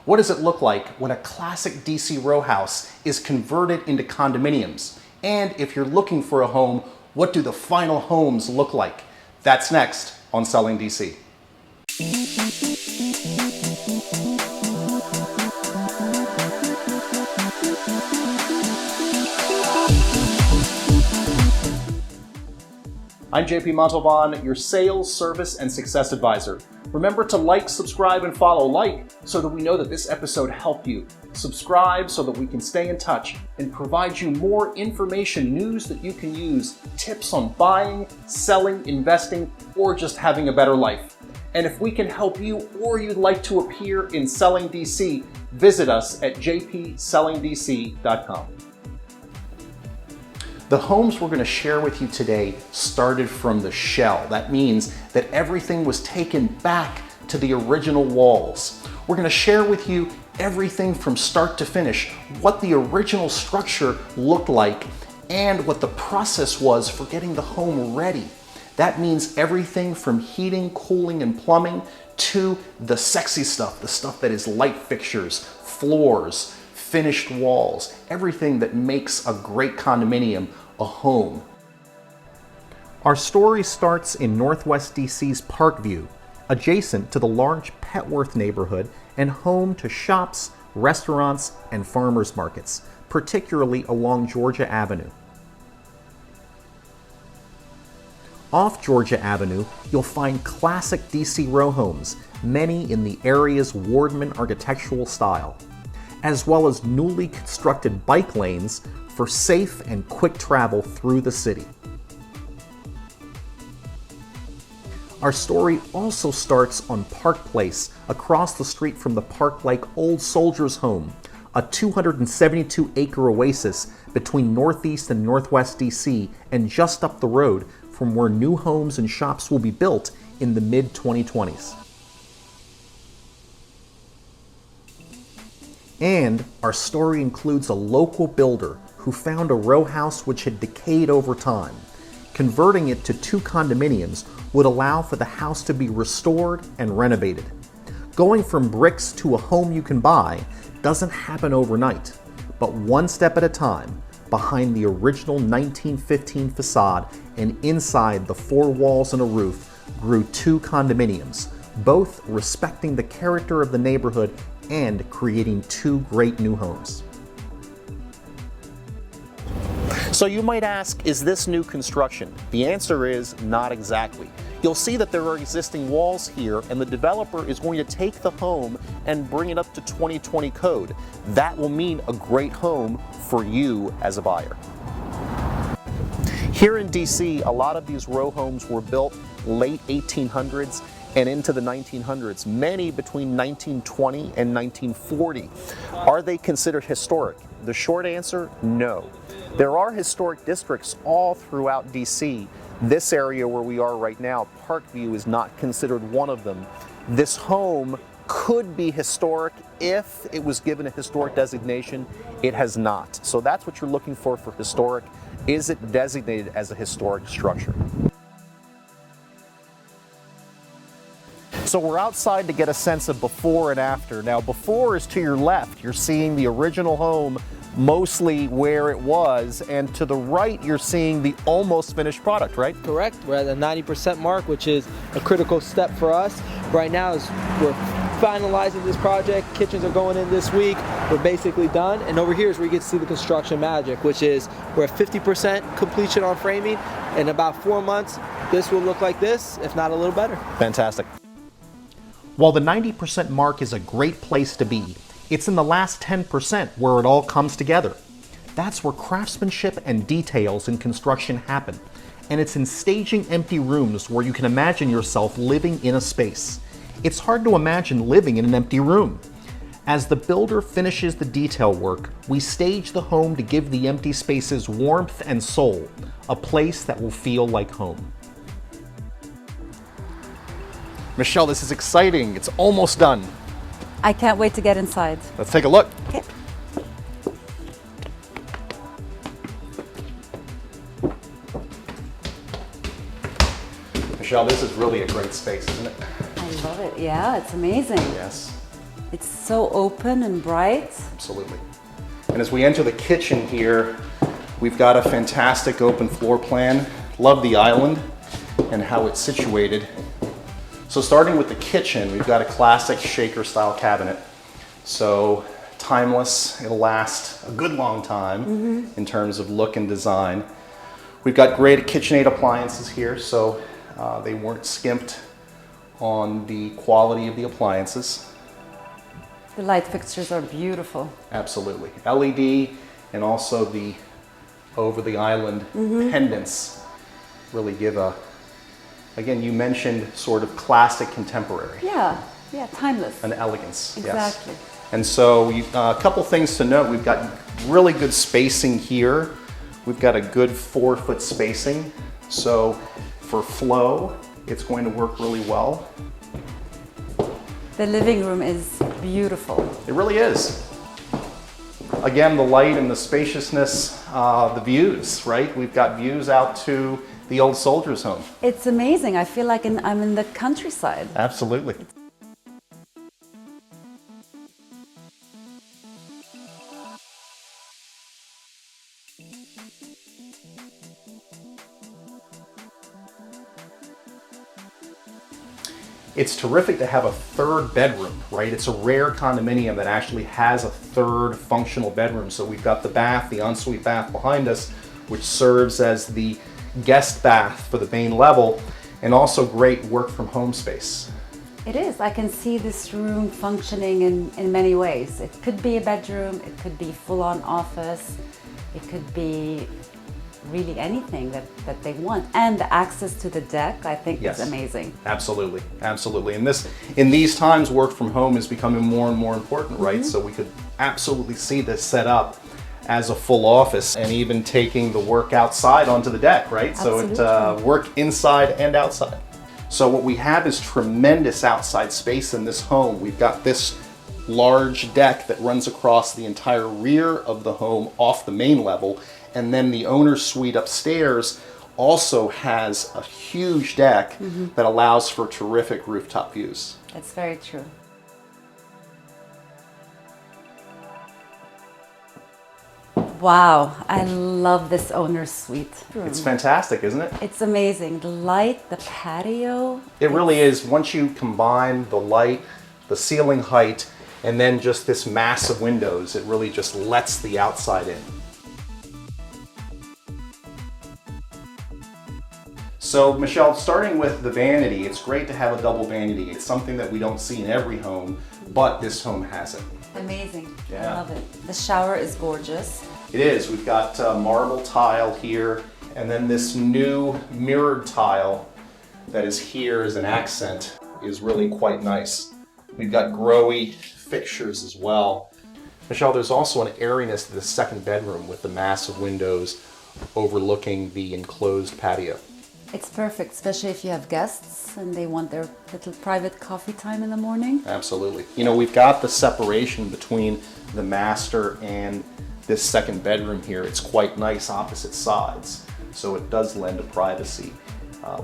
What does it look like when a classic DC row house is converted into condominiums? And if you're looking for a home, what do the final homes look like? That's next on Selling DC. I'm JP Montalban, your sales, service, and success advisor. Remember to like, subscribe, and follow. Like so that we know that this episode helped you. Subscribe so that we can stay in touch and provide you more information, news that you can use, tips on buying, selling, investing, or just having a better life. And if we can help you or you'd like to appear in Selling DC, visit us at jpsellingdc.com. The homes we're going to share with you today started from the shell. That means that everything was taken back to the original walls. We're going to share with you everything from start to finish, what the original structure looked like, and what the process was for getting the home ready. That means everything from heating, cooling, and plumbing to the sexy stuff, the stuff that is light fixtures, floors, finished walls, everything that makes a great condominium a home. Our story starts in Northwest DC's Parkview, adjacent to the large Petworth neighborhood and home to shops, restaurants, and farmers markets, particularly along Georgia Avenue. Off Georgia Avenue, you'll find classic DC row homes, many in the area's Wardman architectural style, as well as newly constructed bike lanes for safe and quick travel through the city. Our story also starts on Park Place, across the street from the park-like Old Soldiers Home, a 272-acre oasis between Northeast and Northwest DC, and just up the road from where new homes and shops will be built in the mid-2020s. And our story includes a local builder who found a row house which had decayed over time. Converting it to 2 condominiums would allow for the house to be restored and renovated. Going from bricks to a home you can buy doesn't happen overnight, but one step at a time, behind the original 1915 facade and inside the 4 walls and a roof, grew 2 condominiums, both respecting the character of the neighborhood and creating 2 great new homes. So you might ask, is this new construction? The answer is not exactly. You'll see that there are existing walls here, and the developer is going to take the home and bring it up to 2020 code. That will mean a great home for you as a buyer. Here in DC, a lot of these row homes were built late 1800s and into the 1900s, many between 1920 and 1940. Are they considered historic? The short answer, no. There are historic districts all throughout DC. This area where we are right now, Parkview, is not considered one of them. This home could be historic if it was given a historic designation. It has not. So that's what you're looking for historic. Is it designated as a historic structure? So we're outside to get a sense of before and after. Now, before is to your left. You're seeing the original home mostly where it was, and to the right you're seeing the almost finished product, right? Correct. We're at the 90% mark, which is a critical step for us. Right now is we're finalizing this project. Kitchens are going in this week. We're basically done. And over here is where you get to see the construction magic, which is we're at 50% completion on framing. In about 4 months, this will look like this, if not a little better. Fantastic. While the 90% mark is a great place to be, it's in the last 10% where it all comes together. That's where craftsmanship and details in construction happen. And it's in staging empty rooms where you can imagine yourself living in a space. It's hard to imagine living in an empty room. As the builder finishes the detail work, we stage the home to give the empty spaces warmth and soul, a place that will feel like home. Michelle, this is exciting. It's almost done. I can't wait to get inside. Let's take a look. Okay. Michelle, this is really a great space, isn't it? I love it. Yeah, it's amazing. Yes. It's so open and bright. Absolutely. And as we enter the kitchen here, we've got a fantastic open floor plan. Love the island and how it's situated. So starting with the kitchen, we've got a classic shaker style cabinet. So timeless, it'll last a good long time in terms of look and design. We've got great KitchenAid appliances here, so they weren't skimped on the quality of the appliances. The light fixtures are beautiful. Absolutely. LED and also the over the island pendants really give a, again, you mentioned sort of classic contemporary. Yeah, timeless. An elegance. Exactly. Yes. And so a couple things to note. We've got really good spacing here. We've got a good 4-foot spacing. So for flow, it's going to work really well. The living room is beautiful. It really is. Again, the light and the spaciousness, the views, right? We've got views out to the old soldiers' home. It's amazing. I feel like I'm in the countryside. Absolutely. It's terrific to have a third bedroom, right? It's a rare condominium that actually has a third functional bedroom. So we've got the bath, the ensuite bath behind us, which serves as the guest bath for the main level, and also great work from home space. It is. I can see this room functioning in many ways. It could be a bedroom, it could be full-on office, it could be really anything that they want. And the access to the deck, I think, is amazing. Absolutely, absolutely. And in these times, work from home is becoming more and more important, right? So we could absolutely see this set up as a full office and even taking the work outside onto the deck, right? Absolutely. So it work inside and outside. So what we have is tremendous outside space in this home. We've got this large deck that runs across the entire rear of the home off the main level. And then the owner's suite upstairs also has a huge deck that allows for terrific rooftop views. That's very true. Wow, I love this owner's suite room. It's fantastic, isn't it? It's amazing. The light, the patio. It really is. Once you combine the light, the ceiling height, and then just this massive windows, it really just lets the outside in. So Michelle, starting with the vanity, it's great to have a double vanity. It's something that we don't see in every home, but this home has it. Amazing. Yeah. I love it. The shower is gorgeous. It is. We've got marble tile here, and then this new mirrored tile that is here as an accent is really quite nice. We've got growy fixtures as well. Michelle, there's also an airiness to the second bedroom with the massive windows overlooking the enclosed patio. It's perfect, especially if you have guests and they want their little private coffee time in the morning. Absolutely. You know, we've got the separation between the master and this second bedroom here. It's quite nice opposite sides, so it does lend to privacy,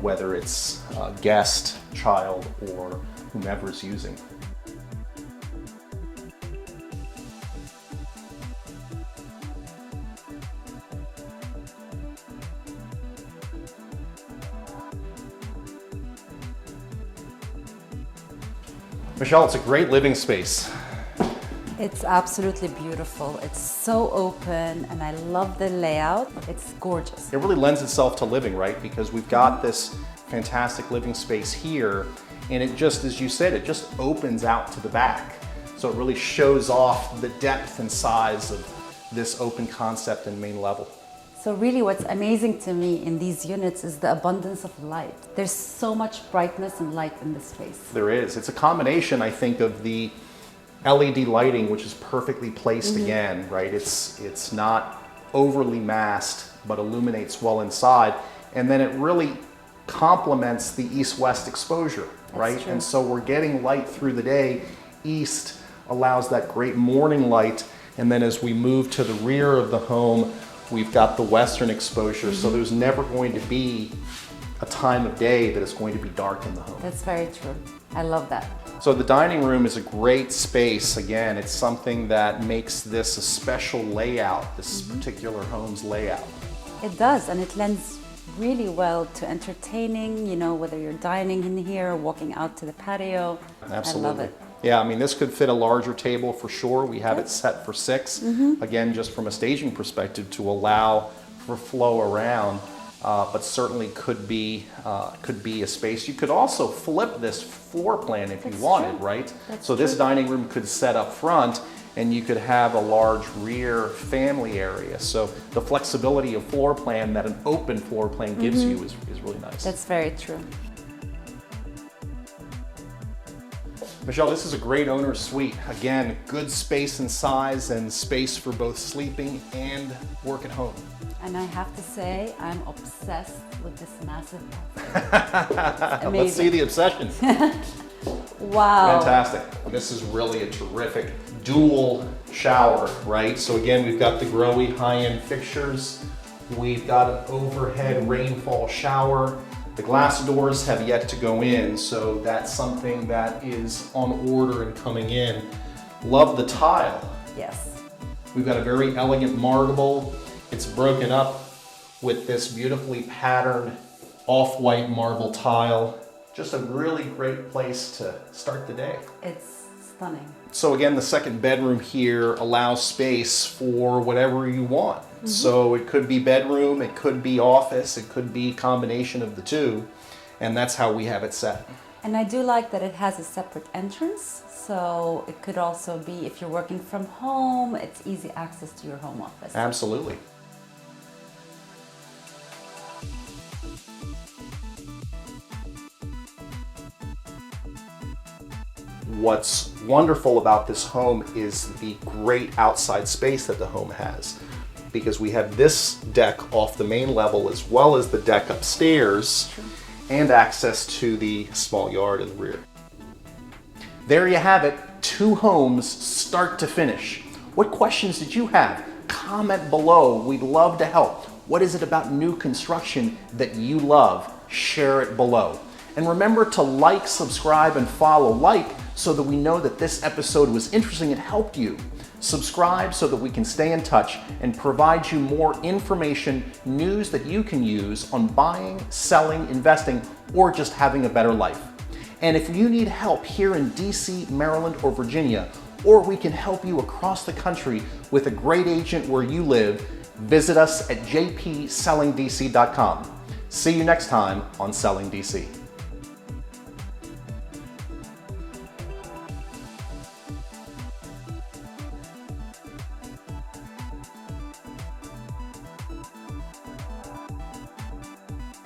whether it's a guest, child, or whomever's using. Michelle, it's a great living space. It's absolutely beautiful. It's so open and I love the layout. It's gorgeous. It really lends itself to living, right? Because we've got this fantastic living space here, and it just, as you said, it just opens out to the back. So it really shows off the depth and size of this open concept and main level. So really what's amazing to me in these units is the abundance of light. There's so much brightness and light in this space. There is. It's a combination, I think, of the LED lighting, which is perfectly placed again, right? It's not overly masked, but illuminates well inside. And then it really complements the east-west exposure, right? True. And so we're getting light through the day. East allows that great morning light. And then as we move to the rear of the home, we've got the western exposure. So there's never going to be a time of day that it's going to be dark in the home. That's very true. I love that. So the dining room is a great space. Again, it's something that makes this a special layout, this particular home's layout. It does, and it lends really well to entertaining, you know, whether you're dining in here or walking out to the patio. Absolutely. I love it. Yeah, I mean, this could fit a larger table for sure. We have it set for 6. Again, just from a staging perspective to allow for flow around, but certainly could be a space. You could also flip this floor plan if you wanted, right? So this dining room could set up front, and you could have a large rear family area. So the flexibility of floor plan that an open floor plan gives you is really nice. That's very true. Michelle, this is a great owner's suite. Again, good space and size and space for both sleeping and work at home. And I have to say, I'm obsessed with this massive bathroom. Let's see the obsession. Wow. Fantastic. This is really a terrific dual shower, right? So again, we've got the Growy high-end fixtures. We've got an overhead rainfall shower. The glass doors have yet to go in, so that's something that is on order and coming in. Love the tile. Yes. We've got a very elegant marble. It's broken up with this beautifully patterned off-white marble tile. Just a really great place to start the day. It's stunning. So again, the second bedroom here allows space for whatever you want. So it could be bedroom, it could be office, it could be a combination of the two, and that's how we have it set. And I do like that it has a separate entrance, so it could also be, if you're working from home, it's easy access to your home office. Absolutely. What's wonderful about this home is the great outside space that the home has, because we have this deck off the main level as well as the deck upstairs and access to the small yard in the rear. There you have it, 2 homes start to finish. What questions did you have? Comment below, we'd love to help. What is it about new construction that you love? Share it below. And remember to like, subscribe, and follow. So that we know that this episode was interesting and helped you. Subscribe so that we can stay in touch and provide you more information, news that you can use on buying, selling, investing, or just having a better life. And if you need help here in DC, Maryland, or Virginia, or we can help you across the country with a great agent where you live, visit us at jpsellingdc.com. See you next time on Selling DC.